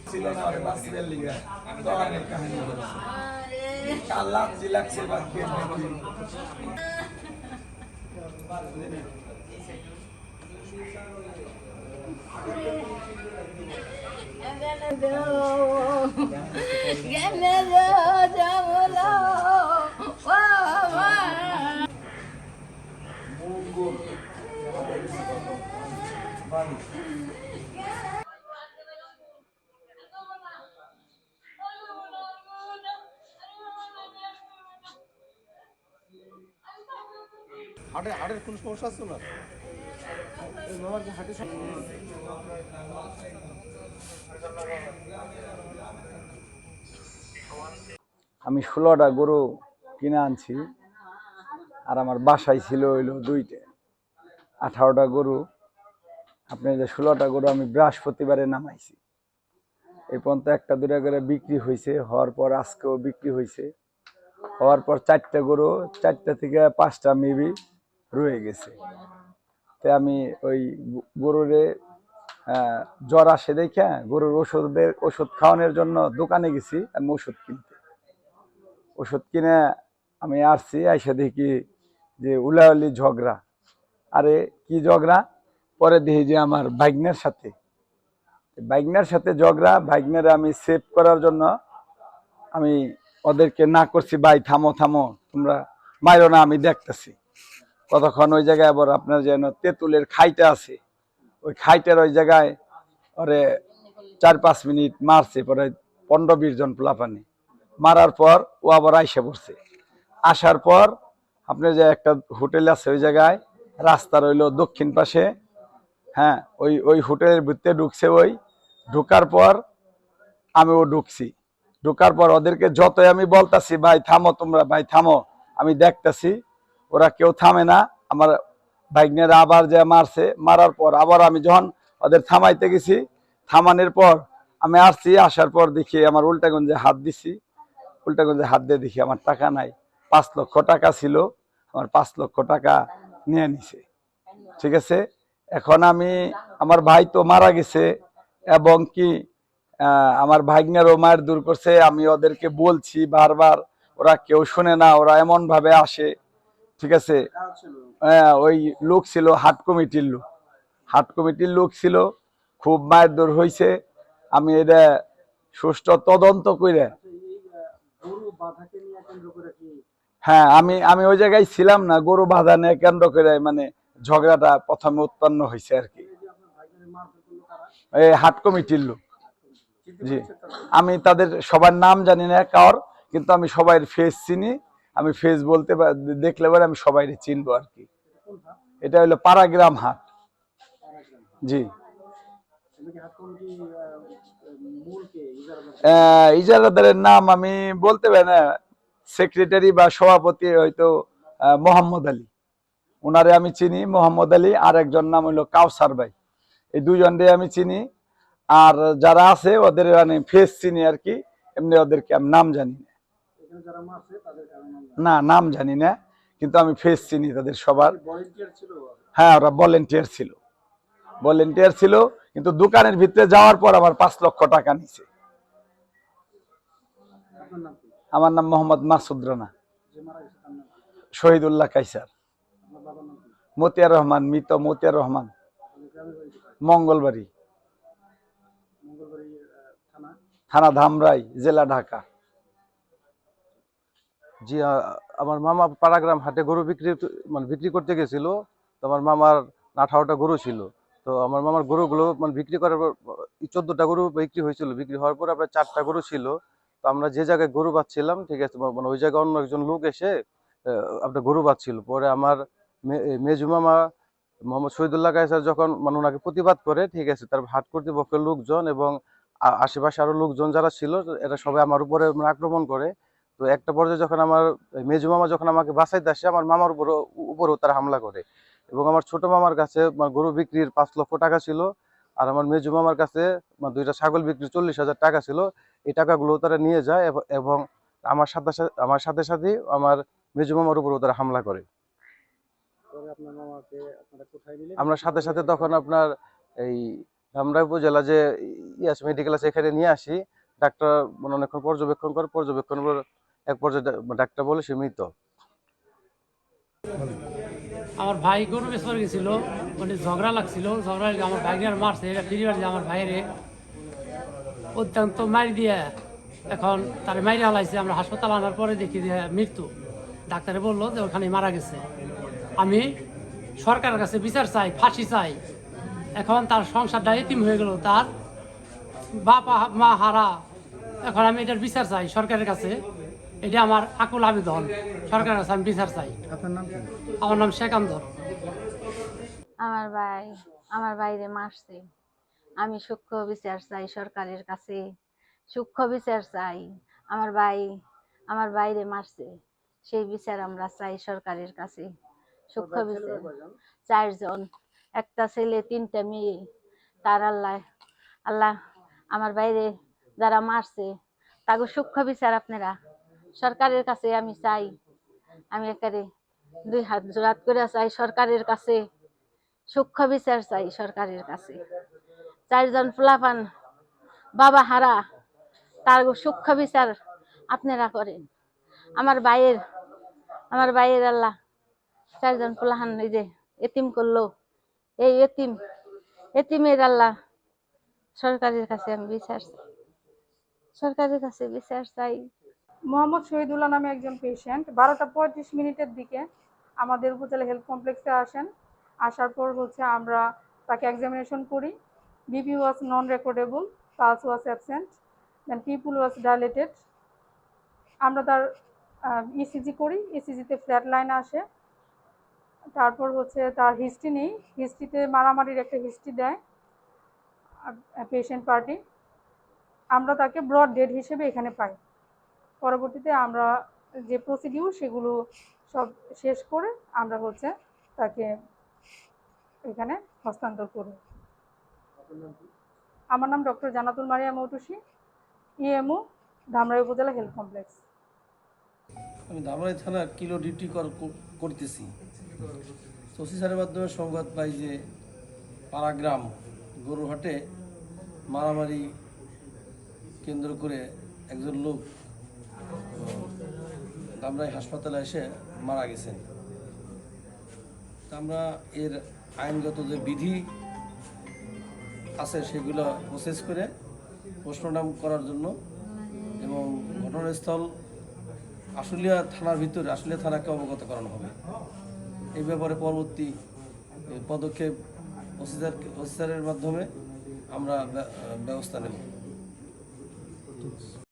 ছিল না ওরে বাঁচবের লিগা দোকানের কাহিনী কাল্লা চিলাকছে বাকি নাকি হাটের কোন সমস্যা আছে না? আমি 16টা গরু কিনে আনছি আর আমার বাসায় ছিল হইলো 2টা 18টা গরু। আপনি যে 16টা গরু আমি বৃহস্পতিবারে নামাইছি, এই পর্যন্ত 1-2টা করে বিক্রি হয়েছে, হওয়ার পর আজকেও বিক্রি হয়েছে, হওয়ার পর 4টা গরু, 4টা থেকে 5টা মেবি রয়ে গেছে। তো আমি ওই গরুরে জ্বর আসে দেখে গরুর ওষুধ খাওয়ানোর জন্য দোকানে গেছি আমি ওষুধ কিনে আমি আসছি, আইসা দেখি যে উলাউলি ঝগড়া। আরে কি ঝগড়া? পরে দেখি যে আমার ভাগ্নের সাথে ঝগড়া। ভাগ্নের আমি সেভ করার জন্য আমি ওদেরকে না করছি, ভাই থামো তোমরা মারো না, আমি দেখতেছি। কতক্ষণ ওই জায়গায় আবার আপনার যেন তেঁতুলের খাইটা আছে, ওই খাইটার ওই জায়গায় ওরে 4-5 মিনিট মারছে। পরে 15-20 জন পোলাপানি মারার পর ও আবার আইসা পড়ছে। আসার পর আপনার যে একটা হোটেল আছে ওই জায়গায় রাস্তা রইলো দক্ষিণ পাশে, হ্যাঁ, ওই হোটেলের ভিতরে ঢুকছে। ওই ঢুকার পর আমিও ঢুকছি। ঢুকার পর ওদেরকে যতই আমি বলতাছি ভাই থামো তোমরা, ভাই থামো, আমি দেখতাছি, ওরা কেউ থামে না। আমার ভাগ্নেরা আবার যে মারছে, মারার পর আবার আমি যখন ওদের থামাইতে গেছি, থামানোর পর আমি আসছি। আসার পর দেখি আমার উল্টাগঞ্জে হাত দিছি, উল্টাগঞ্জে হাত দিয়ে দেখি আমার টাকা নাই। 5 লক্ষ টাকা ছিল, আমার 5 লক্ষ টাকা নিয়ে নিছে। ঠিক আছে, এখন আমি, আমার ভাই তো মারা গেছে এবং কি আমার ভাগ্নেরও মায়ের দূর করছে। আমি ওদেরকে বলছি বারবার, ওরা কেউ শুনে না, ওরা এমন ভাবে আসে। ঠিক আছে, ওই লোক ছিল হাট কমিটির লোক ছিল, খুব মায়ের দূর হয়েছে। আমি এটা সুষ্ঠু তদন্ত করে, হ্যাঁ, আমি ওই জায়গায় ছিলাম না, গরু বাধা নিয়ে কেন্দ্র করে মানে ঝগড়াটা প্রথমে উৎপন্ন হয়েছে আর কি। এই হাট কমিটির লোক, জি। আমি তাদের সবার নাম জানি না কার, কিন্তু আমি সবাই ফেস চিনি। আমি ফেস বলতে দেখলে পরে আমি সবাই চিনবো আর কি। এটা হলো পাড়াগ্রাম হাট, জি। ইজারাদারের নাম আমি বলতে পারি না, সেক্রেটারি বা সভাপতি হয়তো মোহাম্মদ আলী, ওনারে আমি চিনি, মোহাম্মদ আলী। আর একজন নাম হইলো কাউসার ভাই, এই দুজনরে আমি চিনি। আর যারা আছে ওদের আমি ফেস চিনি আর কি, এমনি ওদেরকে আমি নাম জানি না, নাম জানি না, কিন্তু আমি ফেস চিনি তাদের সবার। হ্যাঁ, ওরা ভলেন্টিয়ার ছিল, কিন্তু দোকানের ভিতরে যাওয়ার পর আমার 5 লক্ষ টাকা নিছে। আমার নাম মোহাম্মদ মাসুদ রানা, শহীদুল্লাহ কাইসার, মতিয়ার রহমান, মৃত মতিয়ার রহমান, মঙ্গলবাড়ি থানা ধামরাই, জেলা ঢাকা। জি, আমার মামা পাড়াগ্রাম হাটে গরু বিক্রি করতে গেছিল। তো আমার মামার 18টা গরু ছিল। তো আমার মামার গরুগুলো বিক্রি করার পর 14টা গরু বিক্রি হয়েছিল। বিক্রি হওয়ার পর আপনার 4টা গরু ছিল। তো আমরা যে জায়গায় গরু বাঁধছিলাম, ঠিক আছে, ওই জায়গায় অন্য একজন লোক এসে আপনার গরু বাঁধছিল। পরে আমার মেজু মামা মোহাম্মদ শহীদুল্লাহ কায়সার যখন ওনাকে প্রতিবাদ করে, ঠিক আছে, তার হাট কর্তৃপক্ষের লোকজন এবং আশেপাশে আরো লোকজন যারা ছিল, এরা সবাই আমার উপরে আক্রমণ করে। তো একটা পর্যায়ে যখন আমার মেজু মামা যখন আমাকে বাঁচাইতে আসে, আমার মামার উপরেও তারা হামলা করে। এবং আমার ছোট মামার কাছে গরু বিক্রির 5 লক্ষ টাকা ছিল, আর আমার মেজু মামার কাছে 2টা ছাগল বিক্রির 40,000 টাকা ছিল। এই টাকাগুলো তারা নিয়ে যায় এবং আমার সাথে সাথে আমার মেজু মামার উপরেও তারা হামলা করে। আপনার মামাকে আপনারা কোথায় নিলেন? আমরা সাথে সাথে তখন আপনার এই ধামরাই উপজেলা যে ইয়াস মেডিকেল আছে এখানে নিয়ে আসি। ডাক্তার মানে অনেকক্ষণ পর্যবেক্ষণ করে এক পর্যায়ে ডাক্তার বলে সে মৃত। আমার ভাই গরু বেচবার গেছিল, মানে ঝগড়া লাগছিল, ঝগড়া লাগলে আমার ভাইকে আর মারছে, এটা ডেলিভারি দিয়ে আমার ভাইরে অত্যন্ত মারি দিয়ে এখন তার মাইরে হালাইছে। আমরা হাসপাতাল আনার পরে দেখি যে মৃত্যু। ডাক্তারে বললো যে ওখানে মারা গেছে। আমি সরকারের কাছে বিচার চাই, ফাঁসি চাই। এখন তার সংসারটা এতিম হয়ে গেল, তার বাবা মা হারা। এখন আমি এটার বিচার চাই সরকারের কাছে। এটা আমার আকুল আবেদন, সরকারের কাছে আমি বিচার চাই। আপনার নাম কি? আমার নাম শেখ আন্দর। আমার বাইরে মারছে। আমি সূক্ষ্ম বিচার চাই সরকারের কাছে, সূক্ষ্ম বিচার চাই। আমার বাইরে মারছে, সেই বিচার আমরা চাই সরকারের কাছে। সূক্ষ্ম বিচার। 4 জন, একটা ছেলে 3টা মেয়ে। তার আল্লাহ আমার বাইরে যারা মারছে তাকে সূক্ষ্ম বিচার আপনারা সরকারের কাছে আমি চাই। আমি একেবারে 2 হাত জোড়াত করে চাই সরকারের কাছে, সূক্ষ্ম বিচার চাই সরকারের কাছে। 4 জন পোলাপান বাবা হারা, তার সূক্ষ্ম বিচার আপনারা করেন। আমার ভাইয়ের আল্লাহ 4 জন পোলাহান এই যে এতিম করলো, এই এতিমের আল্লাহ সরকারের কাছে আমি বিচার চাই, সরকারের কাছে বিচার চাই। মোহাম্মদ শহীদুল্লাহ নামে একজন পেশেন্ট 12টা 35 দিকে আমাদের উপজেলা হেলথ কমপ্লেক্সে আসেন। আসার পর আমরা তাকে এক্সামিনেশন করি। BP was non recordable, pulse was absent, then pupil was dilated. আমরা তার ইসিজি করি, ইসিজিতে ফ্ল্যাট লাইন আসে। তারপর তার হিস্ট্রি নেই, হিস্ট্রিতে মারামারির একটা হিস্ট্রি দেয় পেশেন্ট পার্টি। আমরা তাকে ব্রড ডেড হিসেবে এখানে পাই। পরবর্তীতে আমরা যে প্রসিডিউর সেগুলো সব শেষ করে আমরা তাকে এখানে হস্তান্তর করি। আমার নাম ডক্টর জান্নাতুল মারিয়া মৌটুসী, ইএমও ধামরাই উপজেলা হেলথ কমপ্লেক্স। আমি ধামরাই থানার কিলো ডিউটি করতেছি। ওসি স্যারের মাধ্যমে সংবাদ পাই যে পাড়াগ্রাম গরুহাটে মারামারি কেন্দ্র করে একজন লোক ধামরাই হাসপাতালে এসে মারা গেছেন। আমরা এর আইনগত যে বিধি আছে সেগুলো প্রসেস করে পোস্টমর্টম করার জন্য এবং ঘটনাস্থল আশুলিয়া থানার ভিতরে আশুলিয়া থানাকে অবগত করানো হবে। এই ব্যাপারে পরবর্তী পদক্ষেপ অফিসারের মাধ্যমে আমরা ব্যবস্থা নেব।